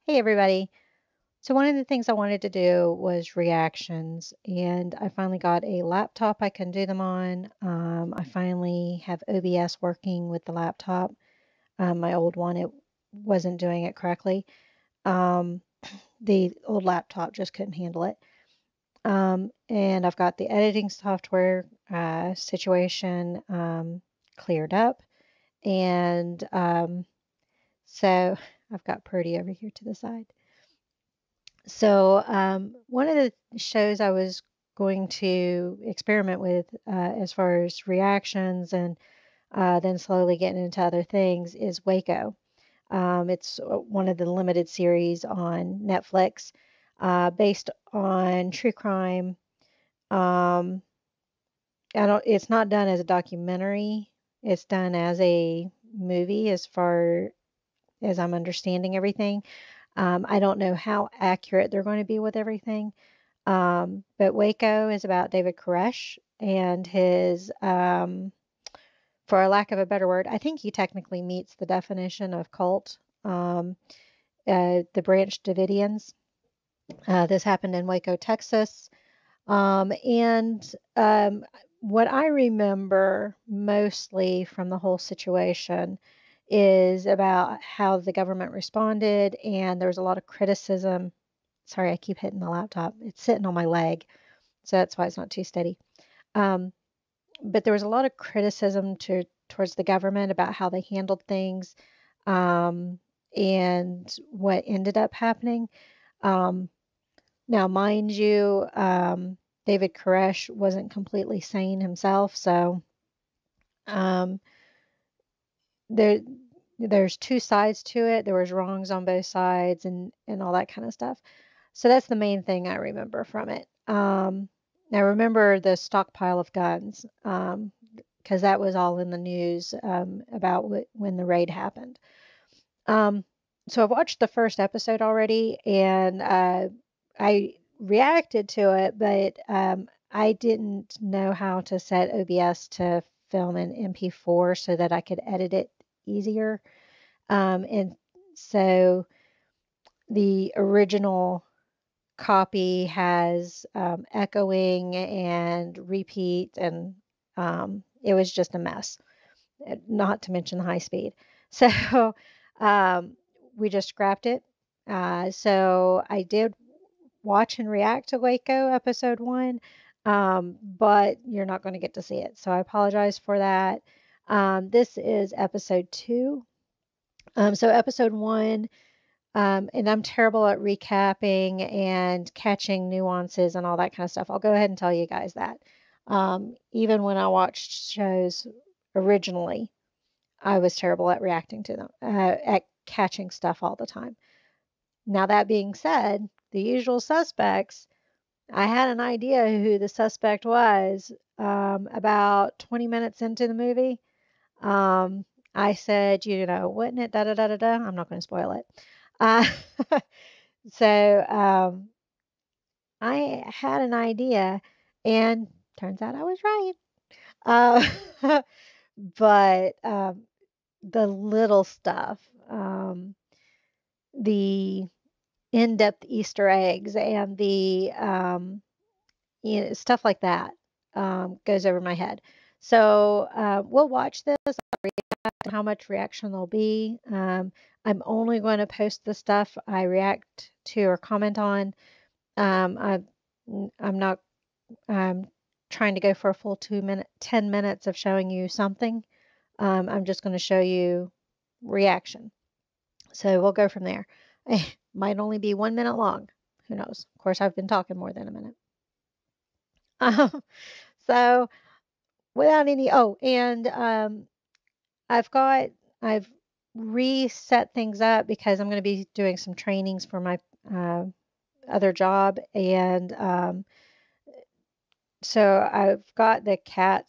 Hey everybody. So one of the things I wanted to do was reactions, and I finally got a laptop I can do them on. I finally have OBS working with the laptop. My old one, it wasn't doing it correctly. Um, the old laptop just couldn't handle it. And I've got the editing software situation cleared up, and so I've got Purdy over here to the side. So, one of the shows I was going to experiment with as far as reactions and then slowly getting into other things is Waco. It's one of the limited series on Netflix based on true crime. Um, it's not done as a documentary, it's done as a movie as far as I'm understanding everything. I don't know how accurate they're going to be with everything. But Waco is about David Koresh and his, for a lack of a better word, I think he technically meets the definition of cult, the Branch Davidians. This happened in Waco, Texas. And what I remember mostly from the whole situation is about how the government responded, and there was a lot of criticism. Sorry, I keep hitting the laptop. It's sitting on my leg, so that's why it's not too steady. Um, but there was a lot of criticism towards the government about how they handled things, um, and what ended up happening. Um, Now, mind you, David Koresh wasn't completely sane himself, so um, there there's two sides to it. There was wrongs on both sides and all that kind of stuff. So that's the main thing I remember from it. I remember the stockpile of guns because that was all in the news about when the raid happened. Um, so I've watched the first episode already, and I reacted to it, but I didn't know how to set OBS to film an MP4 so that I could edit it easier. And so the original copy has echoing and repeat, and it was just a mess, not to mention the high speed. So um, we just scrapped it. So I did watch and react to Waco episode one, but you're not going to get to see it. So I apologize for that. This is episode two. So episode one, and I'm terrible at recapping and catching nuances and all that kind of stuff. I'll go ahead and tell you guys that. Even when I watched shows originally, I was terrible at reacting to them, at catching stuff all the time. Now, that being said, the usual suspects, I had an idea who the suspect was about 20 minutes into the movie. Um, I said, wouldn't it? Da da da da da. I'm not going to spoil it. Uh, so I had an idea, and turns out I was right. Uh, but the little stuff, the in-depth Easter eggs, and the stuff like that goes over my head. So we'll watch this. How much reaction there'll be. I'm only going to post the stuff I react to or comment on. I, I'm not trying to go for a full 10 minutes of showing you something. I'm just going to show you reaction. So we'll go from there. It might only be 1 minute long. Who knows? Of course, I've been talking more than a minute. Um, so without any, oh, and I've got, I've reset things up because I'm going to be doing some trainings for my uh, other job. And so I've got the cat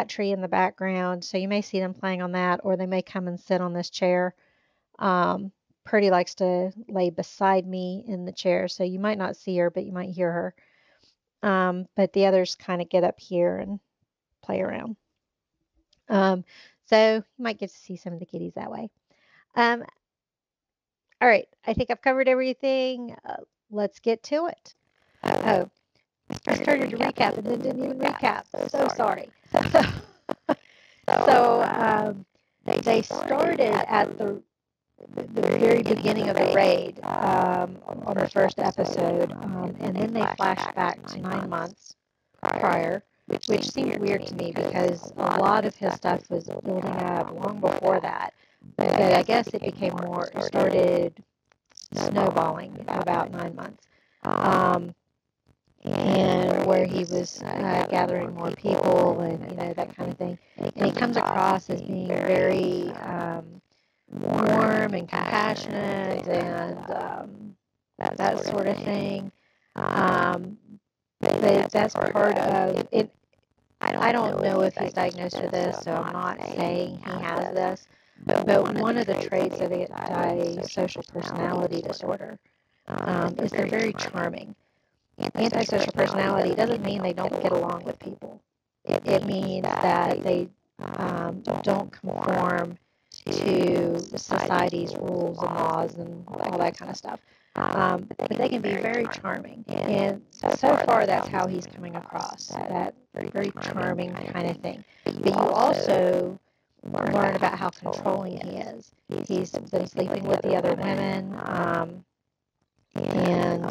tree in the background. So you may see them playing on that, or they may come and sit on this chair. Um, Purdy likes to lay beside me in the chair. So you might not see her, but you might hear her. But the others kind of get up here and play around. Um, so you might get to see some of the kitties that way. Um, All right, I think I've covered everything. Let's get to it. Oh, I started to recap and then didn't even recap. So sorry. So they started at the very beginning of the raid on the first episode, and then they flashed back to 9 months prior, which seemed weird to me because a lot of his stuff was building up long before that. But I guess it became more, it started snowballing about 9 months. And where he was gathering more people and that kind of thing. And he comes across as being very warm and compassionate and that sort of thing. But that's part of it. I don't know if he's diagnosed with this, so I'm not saying he has this. But one of the traits of antisocial personality disorder is they're very charming. Antisocial personality doesn't mean they don't get along with people. It means that they don't conform to society's rules and laws and all that kind of stuff. But they can be very charming. And so far, that's how he's coming across, that very charming kind of thing. But you also learn about how controlling he is. He's been sleeping with the other women. Even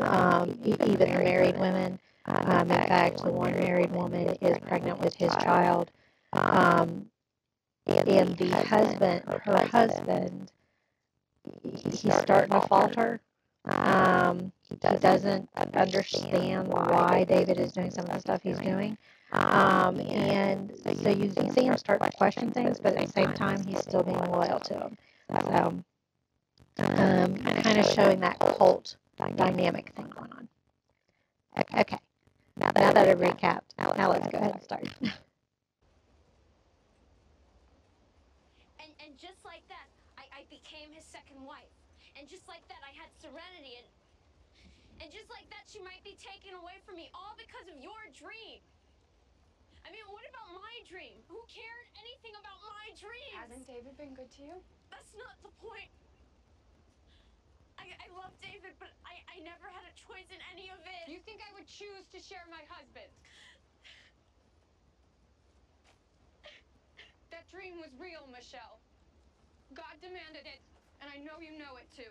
the married women. In fact, the one married woman is pregnant with his child. And the husband, her husband, he's starting to falter. He doesn't understand why David is doing some of the stuff he's doing. And so you can see him start to question things, but at the same time, he's still being loyal to him. So, kind of showing that cult dynamic thing going on. Okay, now that I've recapped, now let's go ahead and start. And just like that, I became his second wife. And just like that, I had serenity. And just like that, she might be taken away from me, all because of your dream. I mean, what about my dream? Who cared anything about my dream? Hasn't David been good to you? That's not the point. I love David, but I never had a choice in any of it. You think I would choose to share my husband? That dream was real, Michelle. God demanded it, and I know you know it too.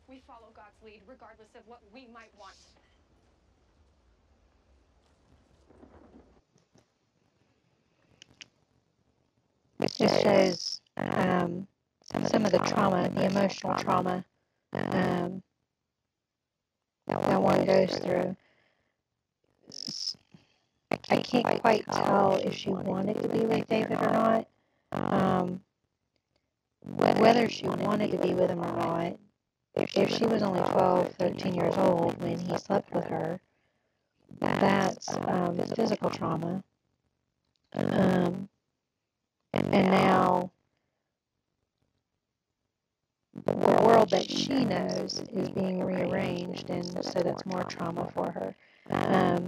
We follow God's lead regardless of what we might want. It just shows some of the trauma, the emotional trauma that one goes through. I can't quite tell if she wanted to be with David or not. Whether she wanted to be with him or not, if she was only 12, 13 years old when he slept with her, that's physical trauma. And now the world that she knows is being rearranged, and so that's more trauma for her. I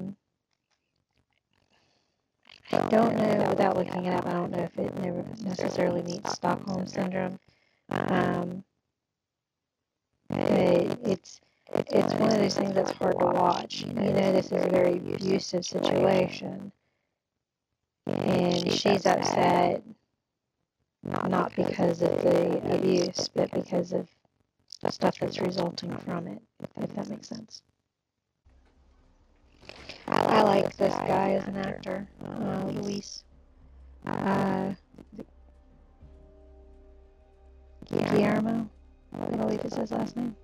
don't know, without looking it up, I don't know if it never necessarily meets Stockholm Syndrome. But it's one of those things that's hard to watch. This is a very abusive situation. And she's upset not because of the abuse, but because of stuff that's resulting from it, if that makes sense. I like this guy as an actor, Luis. Guillermo, I believe is his last name.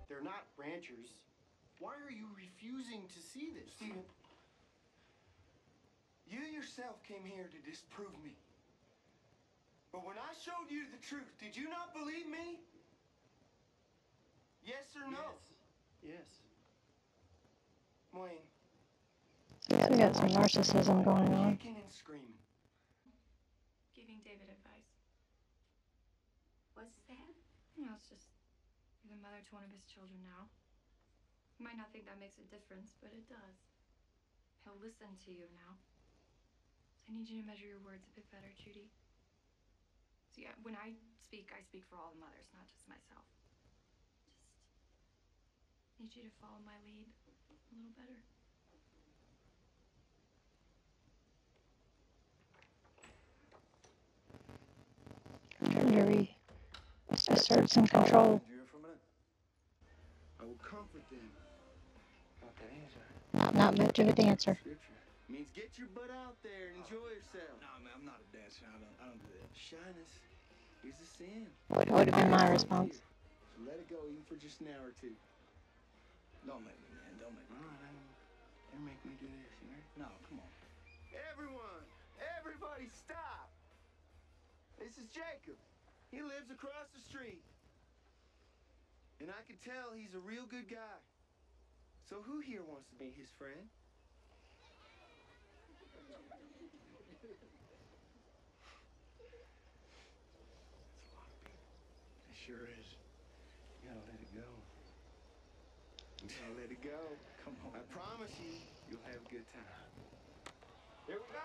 They're not ranchers. Why are you refusing to see this? Stephen, you yourself came here to disprove me. But when I showed you the truth, did you not believe me? Yes or no? Yes. Wayne. So we got some narcissism going on. Kicking and screaming. Giving David advice. What's that? Well, it's just you're the mother to one of his children now. You might not think that makes a difference, but it does. He'll listen to you now. I need you to measure your words a bit better, Judy. So See, when I speak for all the mothers, not just myself. Just need you to follow my lead a little better. Very assert some control. I will comfort them. Not much of a dancer. Scripture means get your butt out there and enjoy yourself. Nah, man, I'm not a dancer. I don't do that. Shyness is a sin. Would have been my response. So let it go even for just an hour or two. Don't make me, man. Don't make me. All right, don't make me do this, you ready? No, come on. Everybody stop. This is Jacob. He lives across the street. And I can tell he's a real good guy. So who here wants to be his friend? It sure is. You gotta let it go. You gotta let it go. Come on. I promise you, you'll have a good time. Here we go.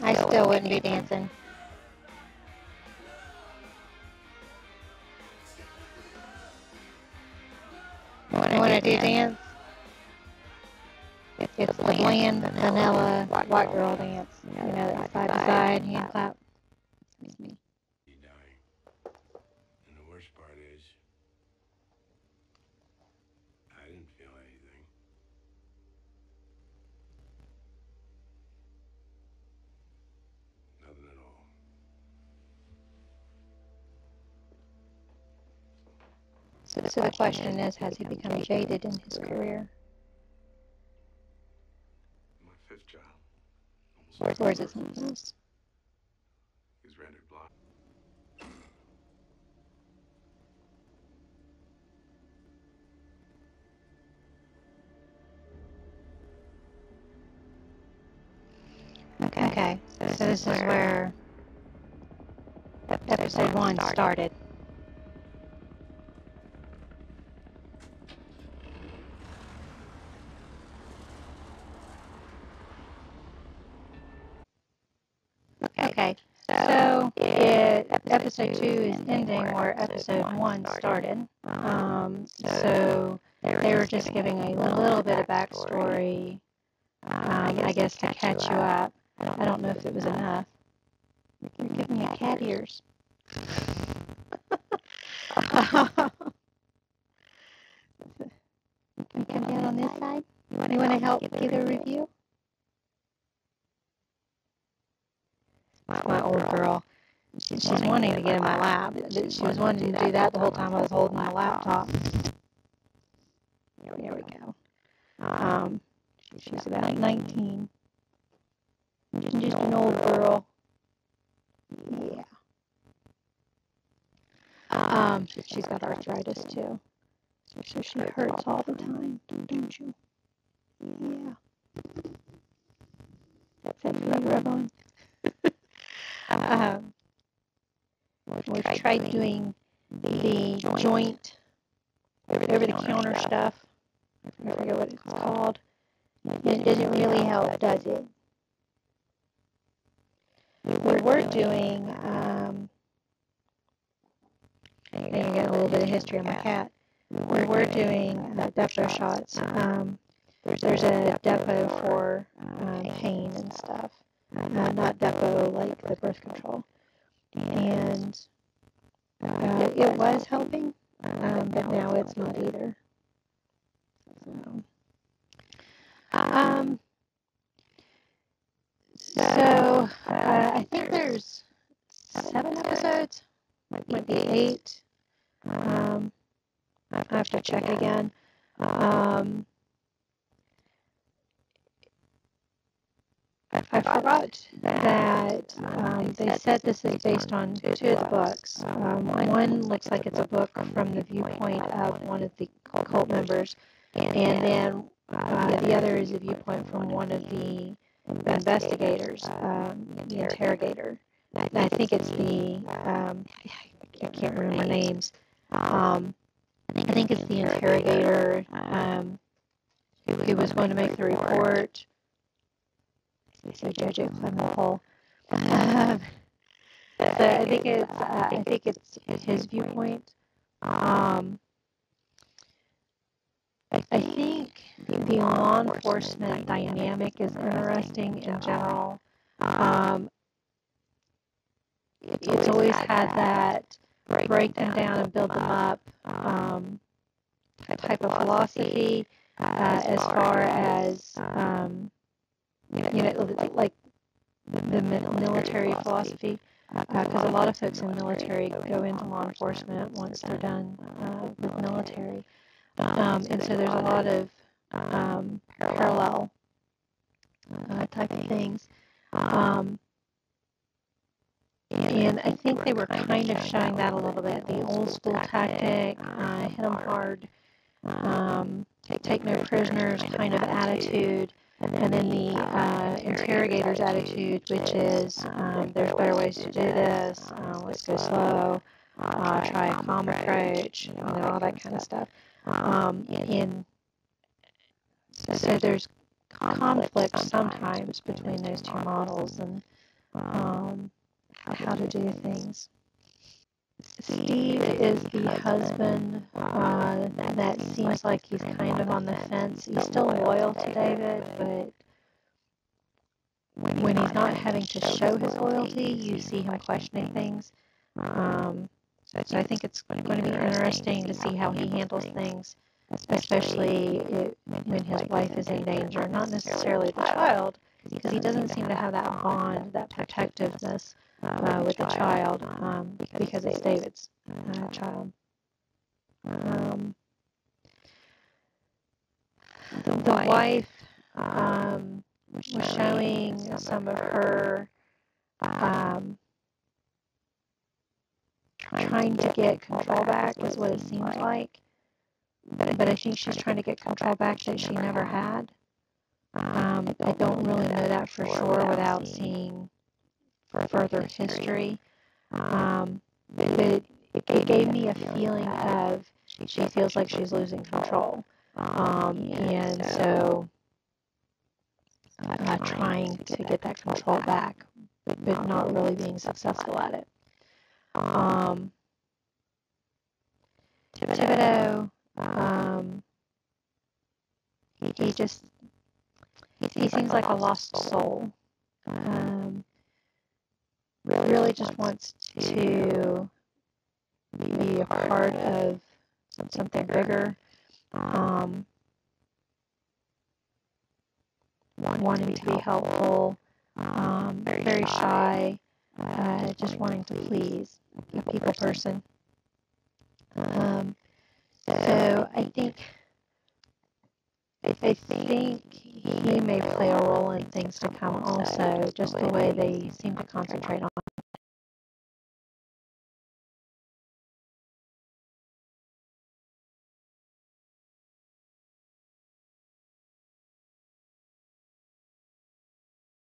I still wouldn't be dancing. When I do dance, it's the bland, vanilla, white girl dance. You know, that side to side, hand clap. That's me. You dying. And the worst part is, I didn't feel anything. Nothing at all. So the question is, has he become jaded in his career? My fifth child. Or is it something else? He's rendered blind. Okay, so this is where episode 1 started. Okay, so episode 2 is ending where episode 1 started. So they were just giving a little bit of backstory, I guess, to catch you up. I don't know if it was enough. You're giving me cat ears. Can come down on this side? You want to help give a review? My old girl. She's wanting to get in my lap. She was wanting to do that the whole time I was holding my laptop. There we go. She's about 19. Just an old girl. Yeah. She's got arthritis too. So she hurts all the time, don't you? Yeah. That's it for everyone. We've tried doing the joint over-the-counter stuff. I forget what it's called. It doesn't really help, does it? We were doing, I get a little bit of history on my cat. We were doing depo shots. There's a depo for pain and stuff. Not depo like the birth control. And it was helping, but now it's not either. So I think there's 7 episodes, might be 8. I have to check again. I forgot that they said this is based on 2 of the books. One looks like it's a book from the viewpoint of one of the cult members, and then the other is a viewpoint from one of the investigators, the interrogator. And I think it's the, I can't remember names, I think it's the interrogator who was going to make the report. So JoJo climbed the pole. So I think it's his viewpoint. I think the law enforcement dynamic is interesting in general. It's always had that break them down and build them up type of philosophy as far as like the military philosophy, because a lot of folks in the military go into law enforcement once they're done with military, and so there's a lot of parallel type of things. And I think they were kind of showing that a little bit. The old school tactic, hit them hard, take no prisoners kind of attitude, and then the interrogator's attitude, which is there's better ways to do this, let's go slow, try a calm approach, all that kind of stuff. And so there's conflict sometimes between those two models and how to do things. Steve is the husband that seems like he's kind of on the fence. He's still loyal to David, but when he's not having to show his loyalty, you see him questioning things. So I think it's going to be interesting to see how he handles things, especially when his wife is in danger. Not necessarily the child, because he doesn't seem to have that bond, that protectiveness with the child, because it's David's child. The wife was showing some of her trying to get control back, is what it seems like. But I think she's trying to get control back that she never had. I don't really know that for sure without seeing further history. But it gave me a feeling of she feels like she's losing control. And so trying to get that control back, but not really being successful at it. Thibodeau, he seems like a lost soul. Really just wants to be a part of something bigger. Wanting to be helpful, very shy, just wanting to please, a people person. So I think he may play a role in things to come also, just the way they seem to concentrate